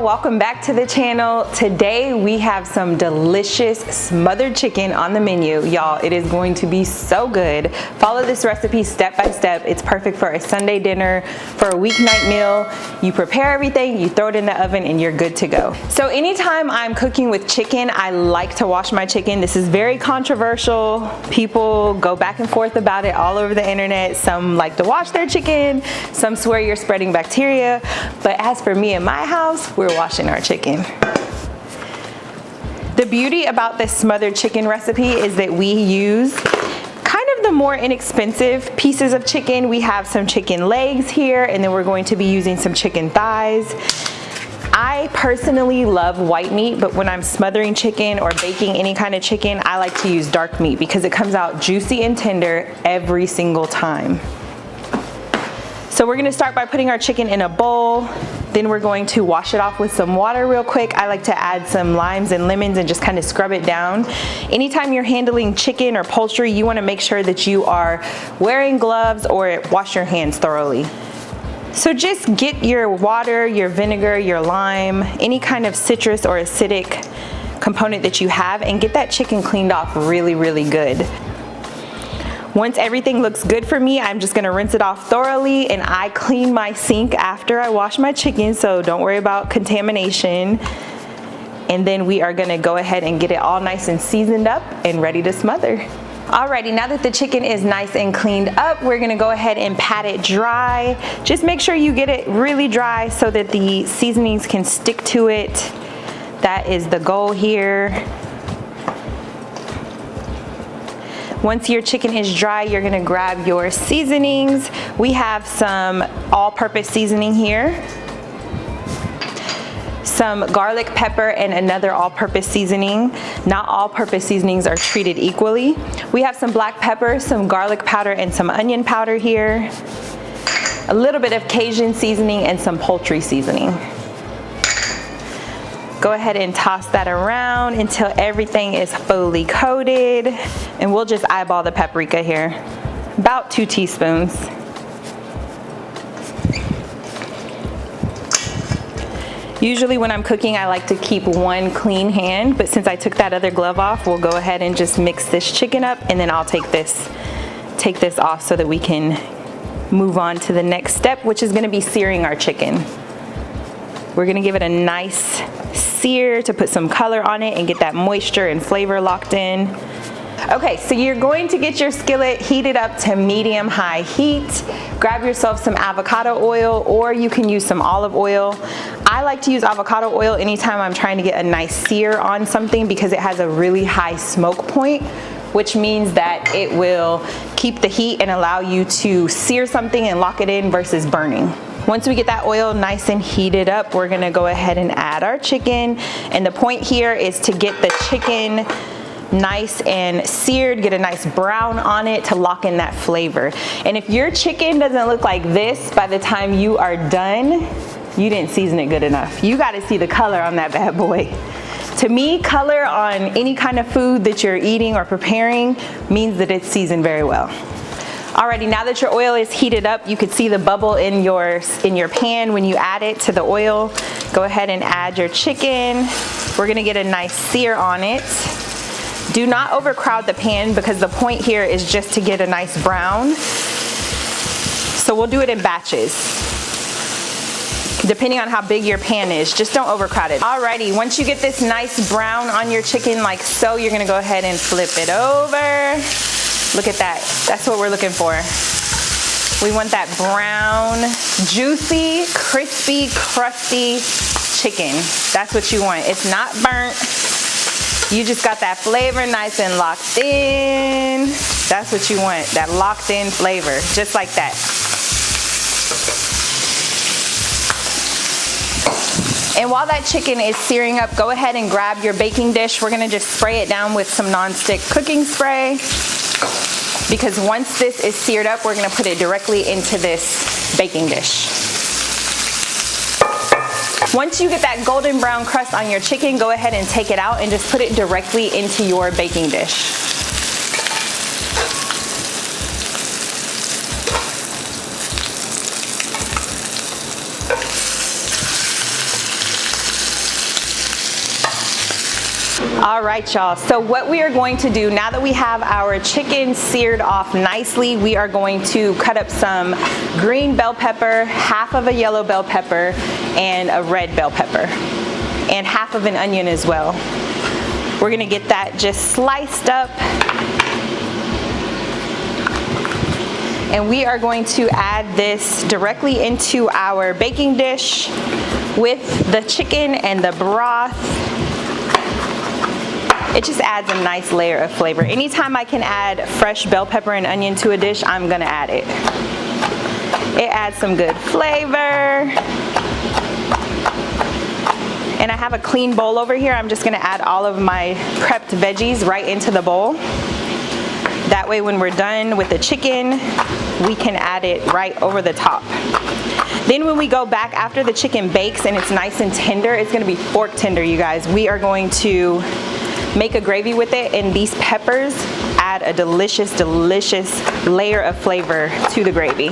welcome back to the channel. Today we have some delicious smothered chicken on the menu. Y'all, it is going to be so good. Follow this recipe step by step. It's perfect for a Sunday dinner, for a weeknight meal. You prepare everything, you throw it in the oven, and you're good to go. So anytime I'm cooking with chicken, I like to wash my chicken. This is very controversial. People go back and forth about it all over the internet. Some like to wash their chicken, some swear you're spreading bacteria, but as for me and my house, we're washing our chicken. The beauty about this smothered chicken recipe is that we use kind of the more inexpensive pieces of chicken. We have some chicken legs here, and then we're going to be using some chicken thighs. I personally love white meat, but when I'm smothering chicken or baking any kind of chicken, I like to use dark meat because it comes out juicy and tender every single time. So we're gonna start by putting our chicken in a bowl. Then we're going to wash it off with some water real quick. I like to add some limes and lemons and just kind of scrub it down. Anytime you're handling chicken or poultry, you wanna make sure that you are wearing gloves or wash your hands thoroughly. So just get your water, your vinegar, your lime, any kind of citrus or acidic component that you have, and get that chicken cleaned off really, really good. Once everything looks good for me, I'm just gonna rinse it off thoroughly, and I clean my sink after I wash my chicken, so don't worry about contamination. And then we are gonna go ahead and get it all nice and seasoned up and ready to smother. Alrighty, now that the chicken is nice and cleaned up, we're gonna go ahead and pat it dry. Just make sure you get it really dry so that the seasonings can stick to it. That is the goal here. Once your chicken is dry, you're gonna grab your seasonings. We have some all-purpose seasoning here, some garlic, pepper, and another all-purpose seasoning. Not all-purpose seasonings are treated equally. We have some black pepper, some garlic powder, and some onion powder here. A little bit of Cajun seasoning and some poultry seasoning. Go ahead and toss that around until everything is fully coated. And we'll just eyeball the paprika here. About 2 teaspoons. Usually when I'm cooking, I like to keep one clean hand, but since I took that other glove off, we'll go ahead and just mix this chicken up, and then I'll take this off so that we can move on to the next step, which is gonna be searing our chicken. We're gonna give it a nice sear to put some color on it and get that moisture and flavor locked in. Okay, so you're going to get your skillet heated up to medium-high heat. Grab yourself some avocado oil, or you can use some olive oil. I like to use avocado oil anytime I'm trying to get a nice sear on something because it has a really high smoke point, which means that it will keep the heat and allow you to sear something and lock it in versus burning. Once we get that oil nice and heated up, we're gonna go ahead and add our chicken. And the point here is to get the chicken nice and seared, get a nice brown on it to lock in that flavor. And if your chicken doesn't look like this by the time you are done, you didn't season it good enough. You gotta see the color on that bad boy. To me, color on any kind of food that you're eating or preparing means that it's seasoned very well. Alrighty, now that your oil is heated up, you could see the bubble in your pan when you add it to the oil. Go ahead and add your chicken. We're gonna get a nice sear on it. Do not overcrowd the pan because the point here is just to get a nice brown. So we'll do it in batches, depending on how big your pan is. Just don't overcrowd it. Alrighty, once you get this nice brown on your chicken like so, you're gonna go ahead and flip it over. Look at that, that's what we're looking for. We want that brown, juicy, crispy, crusty chicken. That's what you want. It's not burnt. You just got that flavor nice and locked in. That's what you want, that locked in flavor, just like that. And while that chicken is searing up, go ahead and grab your baking dish. We're gonna just spray it down with some nonstick cooking spray, because once this is seared up, we're gonna put it directly into this baking dish. Once you get that golden brown crust on your chicken, go ahead and take it out and just put it directly into your baking dish. All right, y'all, so what we are going to do now that we have our chicken seared off nicely, we are going to cut up some green bell pepper, half of a yellow bell pepper, and a red bell pepper, and half of an onion as well. We're gonna get that just sliced up, and we are going to add this directly into our baking dish with the chicken and the broth. It just adds a nice layer of flavor. Anytime I can add fresh bell pepper and onion to a dish, I'm gonna add it. It adds some good flavor. And I have a clean bowl over here. I'm just gonna add all of my prepped veggies right into the bowl. That way when we're done with the chicken, we can add it right over the top. Then when we go back after the chicken bakes and it's nice and tender, it's gonna be fork tender, you guys. We are going to make a gravy with it, and these peppers add a delicious, delicious layer of flavor to the gravy.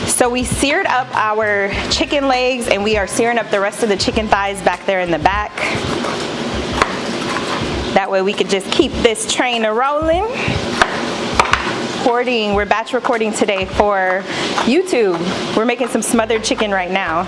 So we seared up our chicken legs, and we are searing up the rest of the chicken thighs back there in the back. That way we could just keep this train a-rolling. We're batch recording today for YouTube. We're making some smothered chicken right now.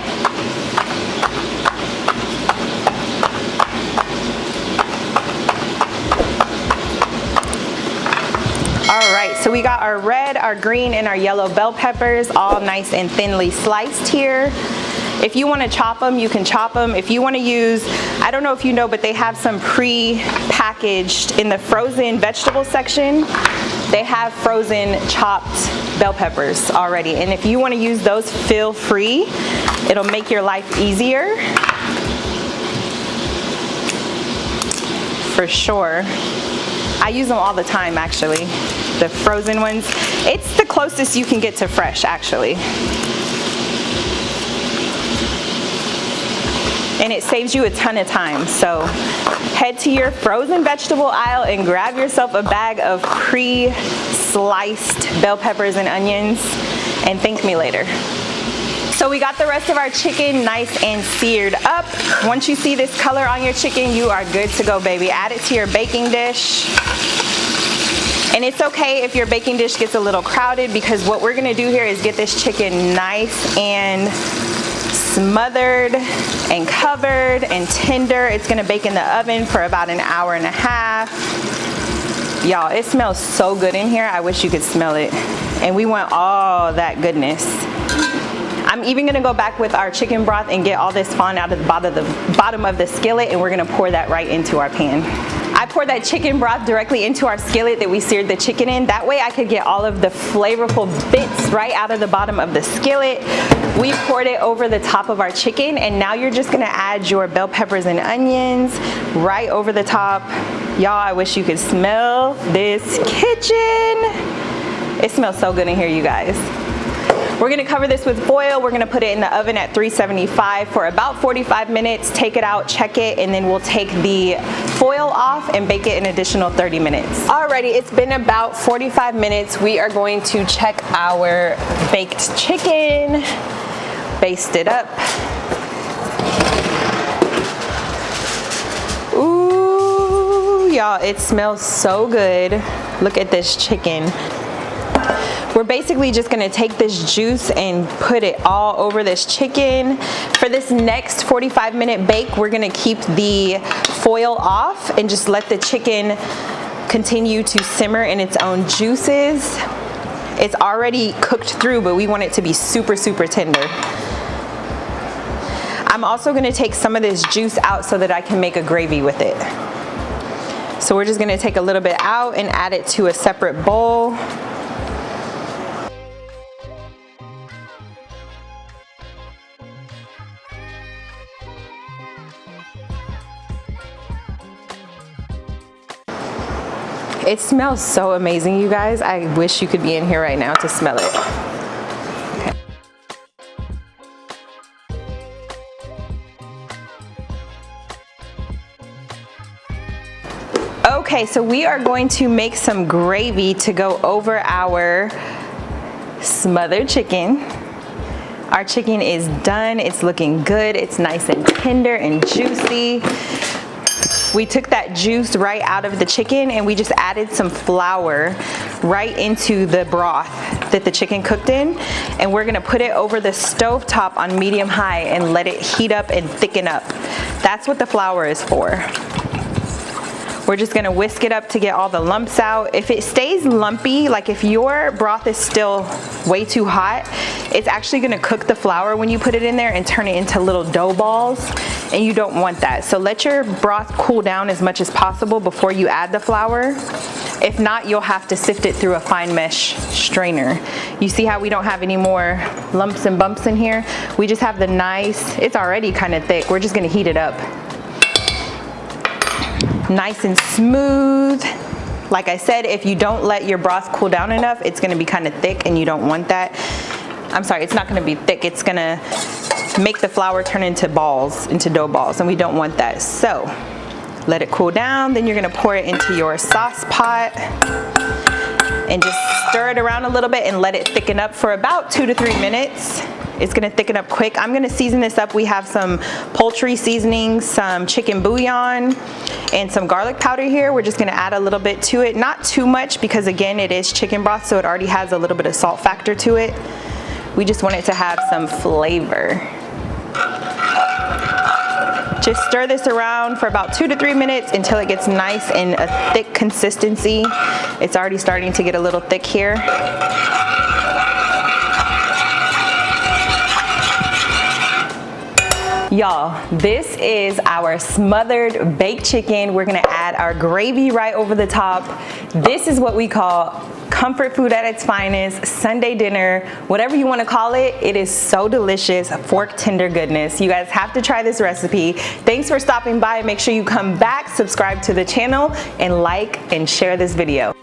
All right, so we got our red, our green, and our yellow bell peppers all nice and thinly sliced here. If you want to chop them, you can chop them. If you want to use, I don't know if you know, but they have some pre-packaged in the frozen vegetable section. They have frozen chopped bell peppers already. And if you want to use those, feel free. It'll make your life easier. For sure. I use them all the time, actually. The frozen ones. It's the closest you can get to fresh, actually. And it saves you a ton of time. So head to your frozen vegetable aisle and grab yourself a bag of pre-sliced bell peppers and onions, and thank me later. So we got the rest of our chicken nice and seared up. Once you see this color on your chicken, you are good to go, baby. Add it to your baking dish. And it's okay if your baking dish gets a little crowded, because what we're gonna do here is get this chicken nice and smothered and covered and tender. It's gonna bake in the oven for about an hour and a half. Y'all, it smells so good in here. I wish you could smell it. And we want all that goodness. I'm even gonna go back with our chicken broth and get all this fond out of the bottom of the skillet, and we're gonna pour that right into our pan. I poured that chicken broth directly into our skillet that we seared the chicken in. That way I could get all of the flavorful bits right out of the bottom of the skillet. We poured it over the top of our chicken, and now you're just gonna add your bell peppers and onions right over the top. Y'all, I wish you could smell this kitchen. It smells so good in here, you guys. We're gonna cover this with foil. We're gonna put it in the oven at 375 for about 45 minutes, take it out, check it, and then we'll take the foil off and bake it an additional 30 minutes. Alrighty, it's been about 45 minutes. We are going to check our baked chicken, baste it up. Ooh, y'all, it smells so good. Look at this chicken. We're basically just gonna take this juice and put it all over this chicken. For this next 45-minute bake, we're gonna keep the foil off and just let the chicken continue to simmer in its own juices. It's already cooked through, but we want it to be super, super tender. I'm also gonna take some of this juice out so that I can make a gravy with it. So we're just gonna take a little bit out and add it to a separate bowl. It smells so amazing, you guys. I wish you could be in here right now to smell it. Okay. Okay, so we are going to make some gravy to go over our smothered chicken, Our chicken is done. It's looking good. It's nice and tender and juicy. We took that juice right out of the chicken and we just added some flour right into the broth that the chicken cooked in, and we're gonna put it over the stove top on medium high and let it heat up and thicken up. That's what the flour is for. We're just gonna whisk it up to get all the lumps out. If it stays lumpy, like if your broth is still way too hot, it's actually gonna cook the flour when you put it in there and turn it into little dough balls, and you don't want that. So let your broth cool down as much as possible before you add the flour. If not, you'll have to sift it through a fine mesh strainer. You see how we don't have any more lumps and bumps in here? We just have the nice, it's already kind of thick. We're just gonna heat it up. Nice and smooth. Like I said, if you don't let your broth cool down enough, it's gonna be kind of thick and you don't want that. I'm sorry, it's not gonna be thick. It's gonna make the flour turn into balls, into dough balls, and we don't want that. So let it cool down, then you're gonna pour it into your sauce pot and just stir it around a little bit and let it thicken up for about 2 to 3 minutes. It's gonna thicken up quick. I'm gonna season this up. We have some poultry seasoning, some chicken bouillon, and some garlic powder here. We're just gonna add a little bit to it. Not too much because again, it is chicken broth, so it already has a little bit of salt factor to it. We just want it to have some flavor. Just stir this around for about 2 to 3 minutes until it gets nice and a thick consistency. It's already starting to get a little thick here. Y'all, this is our smothered baked chicken. We're gonna add our gravy right over the top. This is what we call comfort food at its finest, Sunday dinner, whatever you wanna call it. It is so delicious, fork tender goodness. You guys have to try this recipe. Thanks for stopping by. Make sure you come back, subscribe to the channel, and like and share this video.